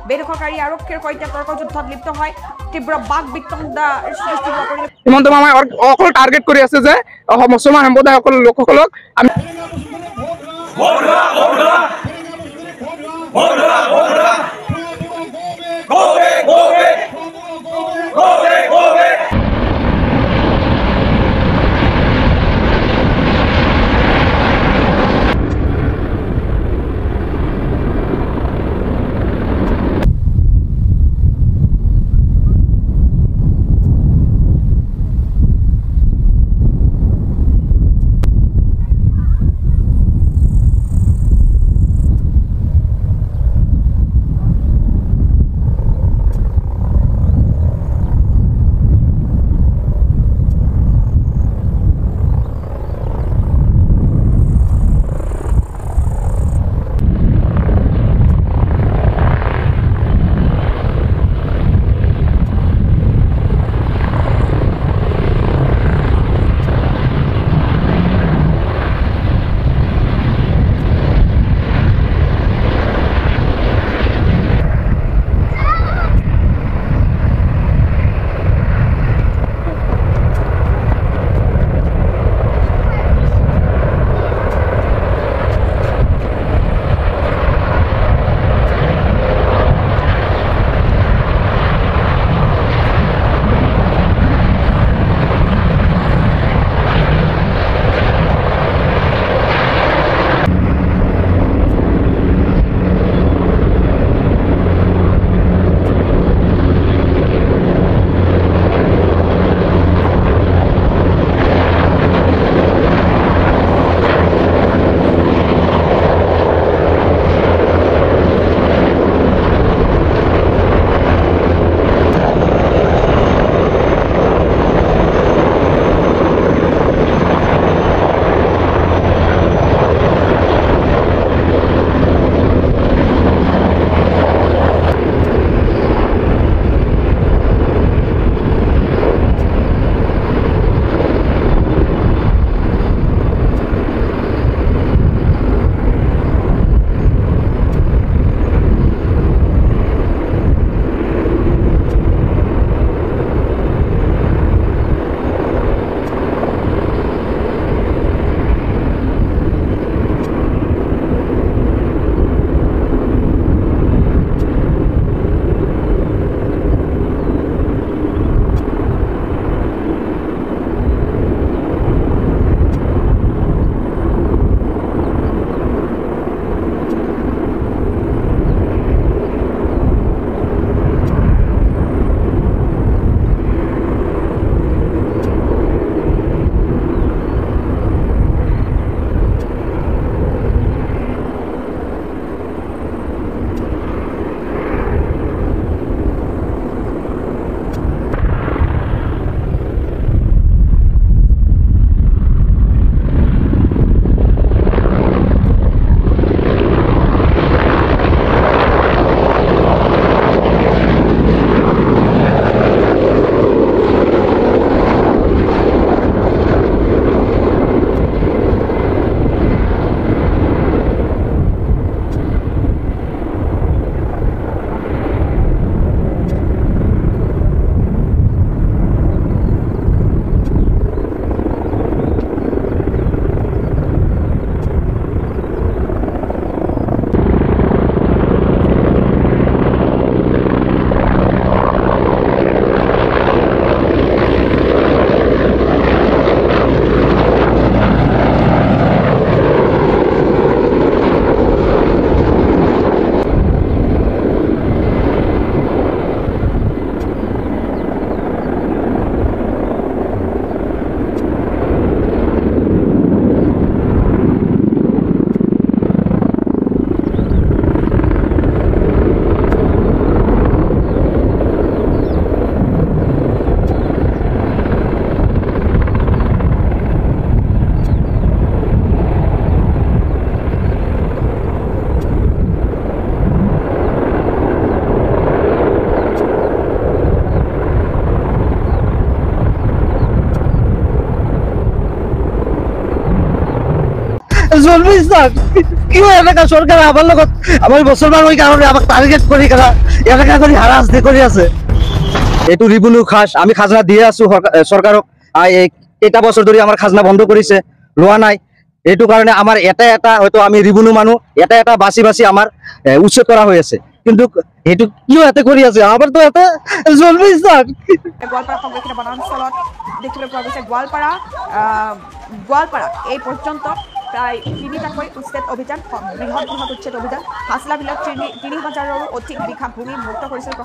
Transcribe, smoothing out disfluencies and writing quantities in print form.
বেদখলকাৰী আৰক্ষীৰ সৈতে তৰ্কযুদ্ধত লিপ্ত হয় তীব্ৰ বাক বিতণ্ডা সৃষ্টি কৰিলে হিমন্ত মামাই অকল টাৰ্গেট কৰি আছে যে মুছলমান সম্প্ৰদায়সকল লোকসকলক আমি Zulmü কিয় এনেকা চৰকাৰে আমাৰ লগত আমাৰ মুছলমান হৈ কাৰণে আমাক টাৰ্গেট কৰি এনেকা কৰি হাৰাশাস্তি কৰি আছে এইটো ৰিভিনিউ খাজ আমি খাজনা দিয়ে আছো চৰকাৰক কেইটা বছৰ ধৰি আমাৰ খাজনা বন্ধ কৰিছে লোৱা নাই এইটো কাৰণে আমাৰ এটা হয়তো আমি ৰিভিনিউ মানুহ এটা বাছি আমাৰ উচ্ছেদ কৰা হৈ আছে কিন্তু সেইটো কিয় এতে কৰি আছে আমাৰতো এটা জলমি স্থান গোৱালপাৰা সংৰক্ষিত বনাঞ্চলত দেখিবলৈ পোৱা গৈছে গোৱালপাৰা এই পৰ্যন্ত প্ৰায় 3টাকৈ উচ্ছেদ অভিযান বৃহৎ উচ্ছেদ অভিযান হাছলা বিলত 3,000ৰো অধিক বিঘা ভূমি মুক্ত কৰিছিল